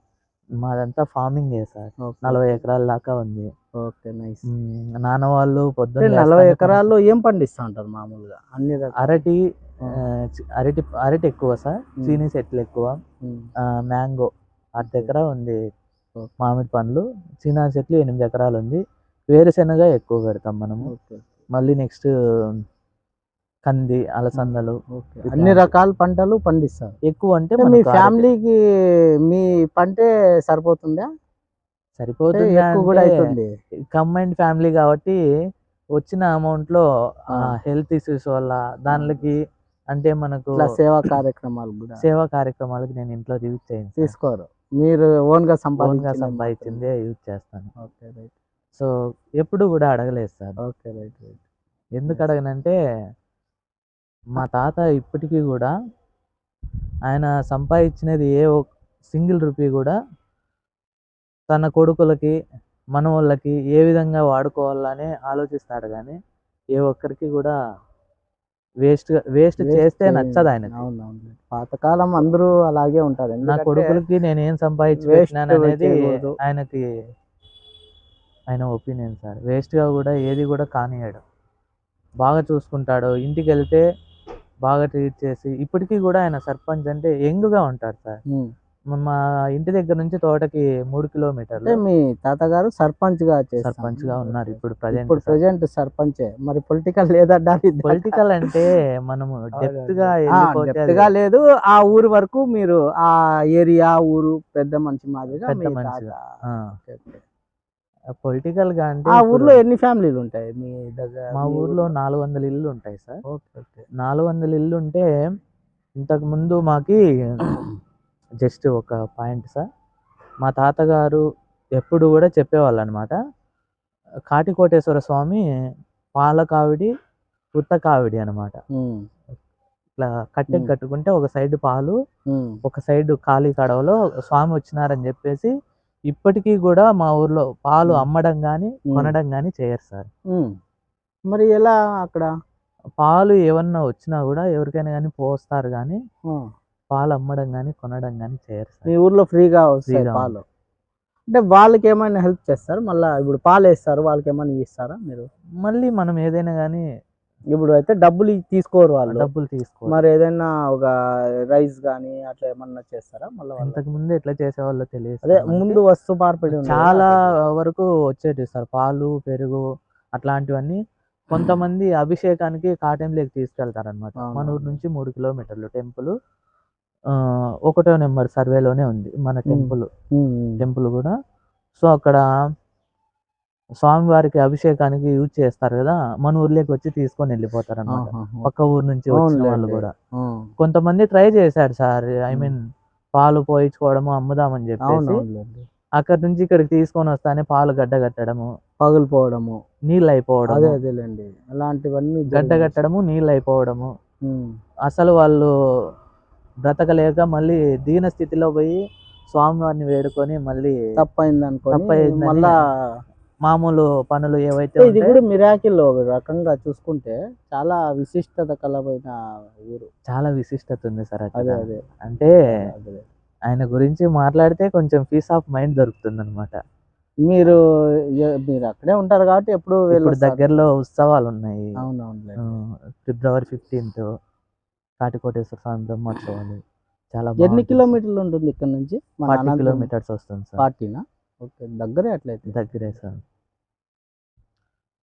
మాదంతా ఫార్మింగే సార్. ఓకే. 40 ఎకరాల దాకా ఉంది. ఓకే. నైస్. నాన్న వాళ్ళు అంటే పొద్దున్న 40 లేస్తానే ఎకరాల్లో ఏం పండిస్తా ఉంటారు మామూలుగా? అన్ని రకాల అరటి, ఆ. అరటి ఎక్కువ సార్. చీనీ చెట్లు ఎక్కువ. ఉమ్. మ్యాంగో అర్ధ ఓకే. ఎకరా ఉంది. ఓకే. మామిడి పండ్లు, చినా చెట్లు 8 ఎకరాలు ఉంది. వేరుశెనగ ఎక్కువ పెడతాం మనము. ఓకే. మళ్ళీ నెక్స్ట్ కంది, అలసందలు ఓకే. అన్ని ఇట్లాంటివి. రకాల పంటలు పండిస్తారు. ఎక్కువ అంటే అంటే మీ మనకు అరటి ఫ్యామిలీకి మీ పంటే సరిపోతుందా? అంటే సరిపోతుందా ఎక్కువ కూడా అంటే అవుతుంది. కంబైన్డ్ ఫ్యామిలీ కాబట్టి వచ్చిన అమౌంట్‌లో ఆ. హెల్త్ ఇష్యూస్ వల్ల దాన్లకి అంటే మనకు ఇట్లా సేవా కార్యక్రమాలు కూడా సేవా కార్యక్రమాలకి నేను ఇంట్లో యూజ్ చేయను సార్. తీసుకోరు. మీరు ఓన్‌గా ఓన్‌గా సంపాదించినవి మాత్రమే. సంపాదించిందే యూజ్ చేస్తాను. ఓకే. రైట్. సో ఎప్పుడు కూడా అడగలేదు సార్. ఓకే. రైట్. రైట్. ఎందుకు నైస్. అడగనంటే మా తాత ఇప్పటికీ కూడా ఆయన సంపాదించినది సింగిల్ రూపీ కూడా తన కొడుకులకి, మనవళ్ళకి ఏ విధంగా వాడుకోవాలనే ఆలోచిస్తాడు గానీ, ఏ ఒక్కరికి కూడా వేస్ట్ వేస్ట్ చేస్తే చేయండి. నచ్చదు ఆయనకి. అవునవును. పాతకాలం అందరూ అలాగే ఉంటారు. నా ఎందుకంటే కొడుకులకి నేనేం సంపాదించి వేస్ట్ పెట్టినాననేది చేయకూడదు. ఆయన ఒపీనియన్ సార్. వేస్ట్‌గా కూడా ఏది కూడా కానియ్యడు. బాగా చూసుకుంటాడు. ఇంటికెళ్తే బాగా ట్రీట్ చేసి ఇప్పటికి కూడా ఆయన సర్పంచ్ అంటే యంగ్‌గా ఉంటాడు సార్. హ్మ్. మా ఇంటి దగ్గర నుంచి తోటకి 3 అంటే కిలోమీటర్లు. మీ తాతగారు సర్పంచ్‌గా చేస్తాను. సర్పంచ్‌గా ఉన్నారు ఓకే. ఇప్పుడు ఇప్పుడు ప్రెజెంట్ సార్. ప్రెజెంట్ సర్పంచే. మరి పొలిటికల్ లేదన్నారు ఇందాక. పొలిటికల్ అంటే మనము డెప్త్‌గా అవునండి. ఎళ్ళిపోతే అది డెప్త్‌గా లేదు. ఆ ఊరు వరకు మీరు ఆ ఏరియా, ఊరు పెద్ద మనిషి మాదిరిగా పెద్ద మీ తాత. మనిషిగా. ఆ! ఓకే. ఓకే. పొలిటికల్‌గా అంటే ఆ ఇప్పుడు ఊర్లో ఎన్ని ఫ్యామిలీలుంటాయి మీ దగ్గర మా మీ ఊర్లో ఊర్లో? 400 ఇల్లులుంటాయి సార్. ఓకే. ఓకే. 400 ఇల్లుంటే ఇంతకుముందు మాకి జస్ట్ ఒక పాయింట్ సార్. మా తాతగారు ఎప్పుడు గూడా చెప్పేవాళ్ళనమాట. కాటికోటేశ్వర స్వామి పాల కావిడి, ఉత్త కావిడి అనమాట. హ్మ్. ఇట్లా కట్టెకి హ్మ్. కట్టుకుంటే ఒక సైడ్ పాలు, హ్మ్. ఒక సైడ్ ఖాళీ కడవలో స్వామి వచ్చినారని జెప్పేసి ఇప్పటికీ గూడా మా ఊర్లో పాలు హ్మ్. అమ్మడం గానీ, హ్మ్. కొనడం గానీ చేయరు సార్. హ్మ్. మరి ఎలా అక్కడ? పాలు ఏవన్నా వచ్చినా గూడా ఎవరికైనా గానీ పోస్తారు గానీ, ఆ! పాలు అమ్మడం గానీ, కొనడం గానీ చేయరు మీ సార్. ఊర్లో ఫ్రీగా వస్తాయి ఫ్రీగా పాలు. ఉంది. అంటే వాళ్ళకేమైనా హెల్ప్ చేస్తారా? మళ్ళా ఇప్పుడు పాలేస్తారు. వాళ్ళకేమన్నా ఇస్తారా మీరు? మళ్ళీ మనం ఏదైనా గానీ ఇప్పుడు అయితే డబ్బులు తీసుకోరు వాళ్ళు. డబ్బులు తీసుకోరు. మరి ఏదైనా ఒక రైస్ గాని అట్లా ఏమన్నా చేస్తారా మళ్ళా వాళ్ళకి? ఇంతకుముందు ఎట్లా చేసేవాళ్ళో తెలీదు అదే సార్ మనకి. ముందు వస్తు మార్పిడి ఉంది కదా! చాలా అట్లా వరకు వచ్చేటివి సార్. పాలు, పెరుగు అట్లాంటివన్నీ. కొంతమంది అభిషేకానికి కాటెంలేకి తీసుకెళ్తారనమాట. మన ఊరు అవునవును. నుంచి 3 కిలోమీటర్లు టెంపులు. ఒకటో నెంబర్ సర్వేలోనే ఉంది మన హ్మ్. హ్మ్. టెంపుల్ గూడా. సో, అక్కడ స్వామివారికి అభిషేకానికి యూజ్ చేస్తారు గదా! మన ఊర్లోకి వచ్చి తీసుకొని ఎళ్ళిపోతారనమాట. ఆహాహా! పక్క ఊరు నుంచి వచ్చిన వాళ్ళు అవునులెండి. గూడా. ఆ! కొంతమంది ట్రై చేశారు సార్. ఐ హ్మ్. మీన్ పాలు పోయించుకోవడము, అమ్ముదామని జెప్పేసి. అవునవునులెండి. అక్కడి నుంచి ఇక్కడికి తీసుకొనొస్తానే పాలు గడ్డగట్టడము, పగిలిపోవడము. నీళ్ళయిపోవడము, అదేలెండి. అలాంటివన్నీ జరిగినాయి. గడ్డగట్టడము, నీళ్ళయిపోవడము. హ్మ్. అసలు వాళ్ళు బ్రతకలేక మళ్ళీ దీన స్థితిలో పోయి స్వామివారిని వేడుకొని మళ్ళీ తప్పయిందనుకోని తప్పయిందని మళ్ళా మామూలు పనులు ఏవైతే అంటే ఇది ఉంటాయో కూడా మిరాకిల్ ఒక రకంగా చూసుకుంటే చాలా విశిష్టత కలమైన ఊరు. చాలా విశిష్టత ఉంది సార్ అక్కడ. అదే. అదే. అంటే చాలా అదే. ఆయన గురించి మాట్లాడితే కొంచెం పీస్ ఆఫ్ మైండ్ దొరుకుతుందనమాట. మీరు మీరు అక్కడే ఉంటారు కాబట్టి ఎప్పుడు ఇప్పుడు వెళ్ళొస్తారు. దగ్గరలో ఉత్సవాలు ఉన్నాయి. అవునవునులే. ఫిబ్రవరి 15th కాటికోటేశ్వర స్వామి బ్రహ్మోత్సవాలు చాలా ఎన్ని బాగుంటుంది. కిలోమీటర్లు ఉంటుంది ఇక్కడ నుంచి మన 40 అనంతపురం? కిలోమీటర్స్ వస్తుంది సార్. 40నా? ఓకే, దగ్గరే అట్లయితే. దగ్గరే సార్.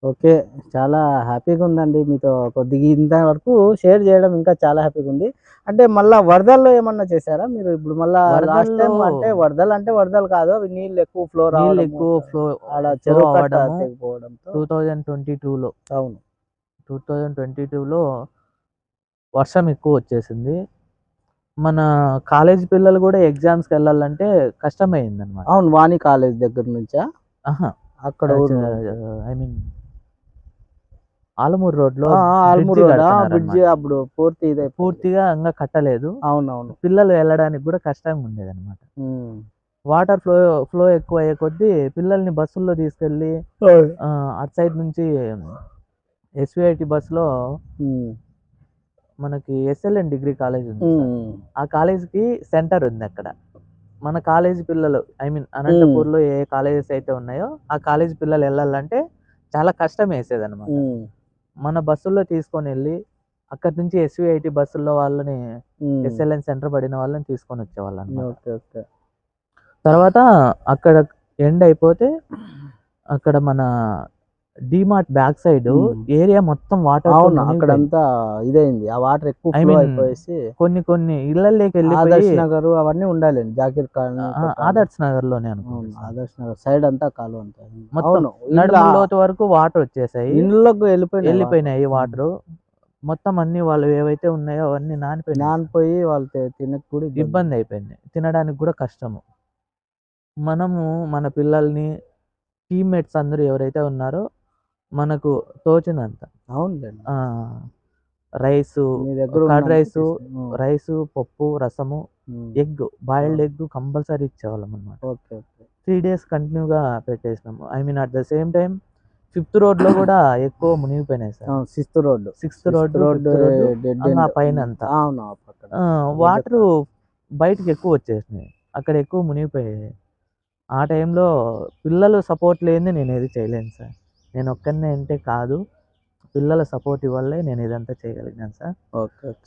ఓకే, చాలా హ్యాపీగా ఉందండి మీతో కొద్దిగా ఇంతవరకు షేర్ చేయడం. ఇంకా చాలా హ్యాపీగా ఉంది. అంటే మళ్ళా వరదల్లో ఏమన్నా చేశారా మీరు? ఇప్పుడు మళ్ళా లాస్ట్ టైం అంటే వరదలు కాదు, అవి నీళ్ళు ఎక్కువ ఫ్లో నీళ్ళు రావడం, ఎక్కువ ఫ్లో ఆడ ఫ్లో చెరువు కట్ట అవ్వడము తెగిపోవడంతో. 2022లో అవును. 2022లో వర్షం ఎక్కువ వచ్చేసింది. మన కాలేజ్ పిల్లలు కూడా ఎగ్జామ్స్కి వెళ్ళాలంటే కష్టమైందనమాట. అవును, వాణి కాలేజ్ దగ్గర నుంచా? ఆహా, అక్కడ ఊరు ఐ మీన్ ఆలమూరు రోడ్లో ఆల్మూరు బ్రిడ్జి రోడ్ కడుతున్నారన్నమాట. బ్రిడ్జి అప్పుడు పూర్తిగా ఇంకా కట్టలేదు. అవునవును. పిల్లలు వెళ్ళడానికి కూడా కష్టంగా ఉండేదన్నమాట. వాటర్ ఫ్లో ఫ్లో ఎక్కువ అయ్యే కొద్దీ పిల్లల్ని బస్సుల్లో తీసుకెళ్ళి అటు సైడ్ నుంచి ఎస్విఐటి బస్సులో మనకి ఎస్ఎల్ఎన్ డిగ్రీ కాలేజ్ ఉంది సార్. ఆ కాలేజ్కి సెంటర్ ఉంది అక్కడ. మన కాలేజీ పిల్లలు ఐ మీన్ అనంతపూర్లో ఏ కాలేజెస్ అయితే ఉన్నాయో ఆ కాలేజీ పిల్లలు వెళ్ళాలంటే చాలా కష్టం వేసేదన్నమాట. మన బస్సుల్లో తీసుకొని వెళ్ళి అక్కడి నుంచి ఎస్విఐటి బస్సుల్లో వాళ్ళని ఎస్ఎల్ఎన్ సెంటర్ పడిన వాళ్ళని తీసుకొని వచ్చేవాళ్ళు అన్నమాట. తర్వాత అక్కడ ఎండ్ అయిపోతే అక్కడ మన డిమార్ట్ బ్యాక్ సైడ్ ఏరియా మొత్తం వాటర్. అవును, అక్కడంతా ఇదైంది. ఆ వాటర్ ఎక్కువ ఫ్లో అయిపోయేసి కొన్ని ఇళ్ళల్లోకి వెళ్ళిపోయి ఆదర్శ్ నగర్ అవన్నీ ఉండాలి. జాకీర్ కాలనీ, ఆదర్శ్ నగర్ లోనే అనుకుంటా. ఆదర్శ్ నగర్ సైడ్ అంతా కాలువ అంతా మొత్తం నడుము లోతు వరకు వాటర్ వచ్చేసాయి. ఇళ్ళకు వెళ్ళిపోయినాయి వాటర్ మొత్తం. అన్ని వాళ్ళు ఏవైతే ఉన్నాయో అవన్నీ నానిపోయి వాళ్ళు తినకు కూడా ఇబ్బంది అయిపోయింది. తినడానికి కూడా కష్టము. మనము మన పిల్లల్ని టీమ్మేట్స్ అందరూ ఎవరైతే ఉన్నారో మనకు తోచినంత రైసు, కర్డ్ రైసు, పప్పు, రసము, ఎగ్, బాయిల్డ్ ఎగ్ కంపల్సరీ ఇచ్చేవాళ్ళం అనమాట. 3 days కంటిన్యూగా పెట్టేసినాము. I mean at the same time 5th రోడ్లో కూడా ఎక్కువ మునిగిపోయినాయి సార్. 6th రోడ్డు పైన అంతా వాటర్ బయటకు ఎక్కువ వచ్చేసినాయి. అక్కడ ఎక్కువ మునిగిపోయాయి. ఆ టైంలో పిల్లలు సపోర్ట్ లేనిది నేను ఏది చేయలేను సార్. నేను ఒక్కనే అంటే కాదు, పిల్లల సపోర్ట్ వల్లే నేను ఇదంతా చేయగలిగాను సార్.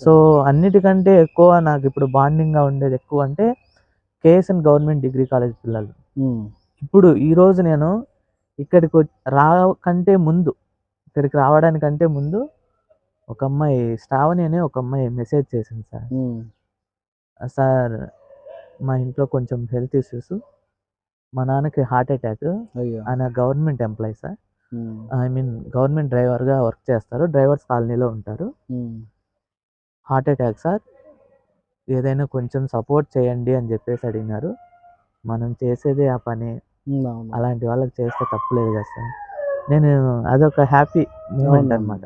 సో అన్నిటికంటే ఎక్కువ నాకు ఇప్పుడు బాండింగ్గా ఉండేది ఎక్కువ అంటే కేఎస్ఎన్ గవర్నమెంట్ డిగ్రీ కాలేజ్ పిల్లలు. ఇప్పుడు ఈరోజు నేను ఇక్కడికి రావడానికంటే ముందు ఒక అమ్మాయి శ్రావణి అనే ఒక అమ్మాయి మెసేజ్ చేసింది సార్. సార్ మా ఇంట్లో కొంచెం హెల్త్ ఇష్యూస్, మా నాన్నకి హార్ట్ అటాక్, ఆయన government employee sir. I mean government డ్రైవర్గా వర్క్ చేస్తారు, డ్రైవర్స్ కాలనీలో ఉంటారు. హార్ట్ అటాక్ సార్, ఏదైనా కొంచెం సపోర్ట్ చేయండి అని చెప్పేసి అడిగినారు. మనం చేసేదే ఆ పని, అలాంటి వాళ్ళకి చేస్తే తప్పులేదు కదా సార్. నేను అదొక హ్యాపీ మూమెంట్ అనమాట.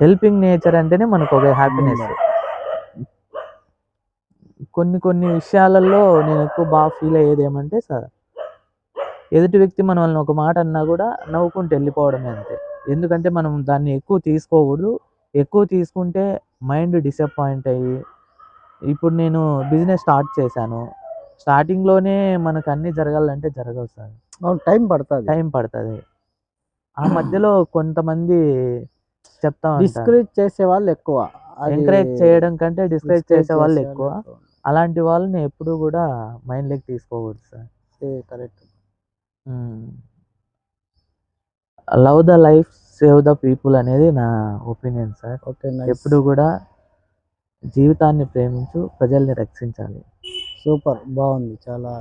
హెల్పింగ్ నేచర్ అంటేనే మనకు ఒక హ్యాపీనెస్. కొన్ని విషయాలలో నేను ఎక్కువ బాగా ఫీల్ అయ్యేది ఏమంటే సార్, ఎదుటి వ్యక్తి మనల్ని ఒక మాట అన్నా కూడా నవ్వుకుంటూ వెళ్ళిపోవడమే అంతే. ఎందుకంటే మనం దాన్ని ఎక్కువ తీసుకోకూడదు. ఎక్కువ తీసుకుంటే మైండ్ డిసప్పాయింట్ అయ్యి, ఇప్పుడు నేను బిజినెస్ స్టార్ట్ చేశాను, స్టార్టింగ్లోనే మనకు అన్నీ జరగాలంటే జరగవు సార్. టైం పడుతుంది. ఆ మధ్యలో కొంతమంది చెప్తా డిస్కరేజ్ చేసే వాళ్ళు ఎక్కువ, ఎంకరేజ్ చేయడం కంటే డిస్కరేజ్ చేసే వాళ్ళు ఎక్కువ. అలాంటి వాళ్ళని ఎప్పుడు కూడా మైండ్లోకి తీసుకోకూడదు sir. Correct. Love the life, save the people అనేది నా ఒపీనియన్ సార్. ఎప్పుడు కూడా జీవితాన్ని ప్రేమించు, ప్రజల్ని రక్షించాలి. సూపర్, బాగుంది చాలా.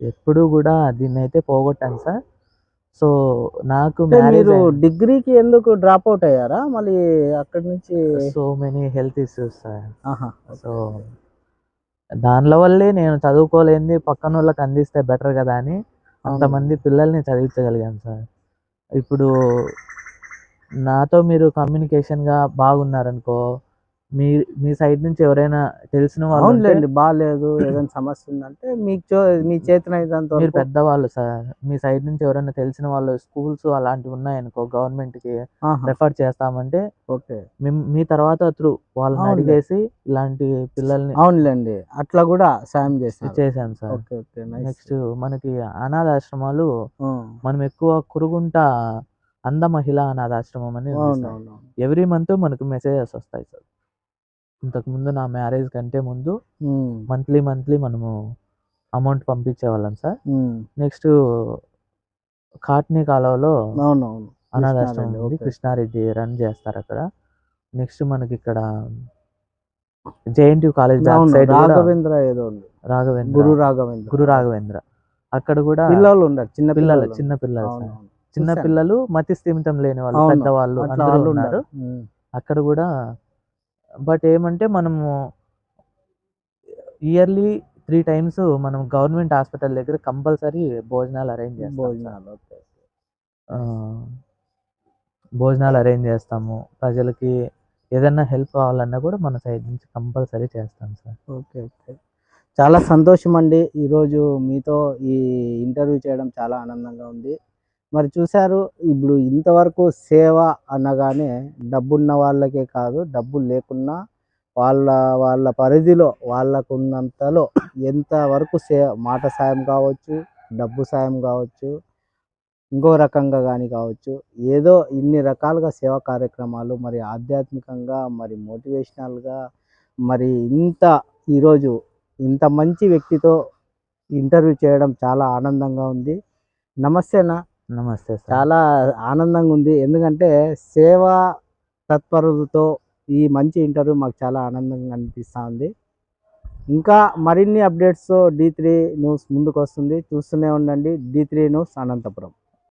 ఎప్పుడు కూడా దీన్ని అయితే పోగొట్టాను సార్. సో నాకు మీరు డిగ్రీకి ఎందుకు డ్రాప్ అవుట్ అయ్యారా మళ్ళీ అక్కడి నుంచి? So many health issues sir. So దానిలో వల్లే నేను చదువుకోలేనిది పక్కన వాళ్ళకి అందిస్తే బెటర్ కదా అని అంతమంది పిల్లల్ని చదివించగలిగాను సార్. ఇప్పుడు నాతో మీరు కమ్యూనికేషన్గా బాగున్నారనుకో, మీ మీ సైడ్ నుంచి ఎవరైనా తెలిసిన వాళ్ళు ఉంటే అవునులేండి, బాగాలేదు ఏదైనా సమస్య ఉందంటే మీ చేతన అయినంత మీరు వరకు. పెద్దవాళ్ళు సార్. మీ సైడ్ నుంచి ఎవరైనా తెలిసిన వాళ్ళు స్కూల్స్ అలాంటివి ఉన్నాయనుకో గవర్నమెంట్‌కి ఆహా, రెఫర్ చేస్తామంటే ఓకే. మీ తర్వాత వాళ్ళని అవునులే, అడిగేసి ఇలాంటి పిల్లల్ని అవునులేండి, అట్లా కూడా సాయం చేసినారు. చేశాను sir. Okay, okay, nice. Next మనకి అనాథాశ్రమాలు ఆ, మనం ఎక్కువ కురుగుంట అంధ మహిళా అనాథాశ్రమం అని ఉంది సార్. అవునవును. ఎవ్రీ మంత్ మనకు మెసేజెస్ వస్తాయి సార్. ఇంతకుముందు నా మ్యారేజ్ కంటే ముందు ఉమ్, మంత్లీ మనము అమౌంట్ పంపించేవాళ్ళం సార్. ఉమ్, నెక్స్ట్ కాట్నీ కాలువలో అవునవును. అనాథాశ్రమం కృష్ణారెడ్డి, ఉంది. ఓకే. కృష్ణారెడ్డి రన్ చేస్తారక్కడ. నెక్స్ట్ మనకిక్కడ జేఎన్‌టీయూ కాలేజ్ బ్యాక్ అవును, సైడ్ గూడా రాఘవేంద్ర ఏదో ఉంది, రాఘవేంద్ర, గురు రాఘవేంద్ర. గురు రాఘవేంద్ర. అక్కడ గూడా పిల్లలు ఉండరు, చిన్న పిల్లలు చిన్న ఉండరు. పిల్లలు సార్. అవునవును, చిన్న చూశాను. పిల్లలు, మతి స్థిమితం లేని వాళ్ళు, అవును, పెద్దవాళ్ళు అట్లా అందరూ వాళ్ళు ఉన్నారు. ఉండరు. అక్కడ గూడా బట్ ఏమంటే మనము ఇయర్‌లీ 3 టైమ్స్ మనం గవర్నమెంట్ హాస్పిటల్ దగ్గర కంపల్సరీ భోజనాలు అరేంజ్ చేస్తాం సార్. భోజనాలు, ఓకే. ఆహ్, భోజనాలు అరేంజ్ చేస్తాము. ప్రజలకి ఏదన్నా హెల్ప్ కావాలన్నా గూడా మన సైడ్ నుంచి కంపల్సరీ చేస్తాం సార్. Okay, okay. చాలా సంతోషం అండి. ఈరోజు మీతో ఈ ఇంటర్వ్యూ చేయడం చాలా ఆనందంగా ఉంది. మరి చూశారు, ఇప్పుడు ఇంతవరకు సేవ అనగానే డబ్బున్న వాళ్ళకే కాదు, డబ్బులు లేకున్నా వాళ్ళ వాళ్ళ పరిధిలో వాళ్ళకున్నంతలో ఎంతవరకు మాట సాయం కావచ్చు, డబ్బు సాయం కావచ్చు, ఇంకో రకంగా కానీ కావచ్చు, ఏదో ఇన్ని రకాలుగా సేవా కార్యక్రమాలు, మరి ఆధ్యాత్మికంగా, మరి మోటివేషనల్గా, మరి ఈరోజు ఇంత మంచి వ్యక్తితో ఇంటర్వ్యూ చేయడం చాలా ఆనందంగా ఉంది. నమస్తేనా. నమస్తే సార్. చాలా ఆనందంగా ఉంది, ఎందుకంటే సేవా తత్పరులతో ఈ మంచి ఇంటర్వ్యూ మాకు చాలా ఆనందంగా అనిపిస్తూ ఉంది. ఇంకా మరిన్ని అప్డేట్స్తో D3 న్యూస్ ముందుకు వస్తుంది. చూస్తూనే ఉండండి D3 న్యూస్ అనంతపురం.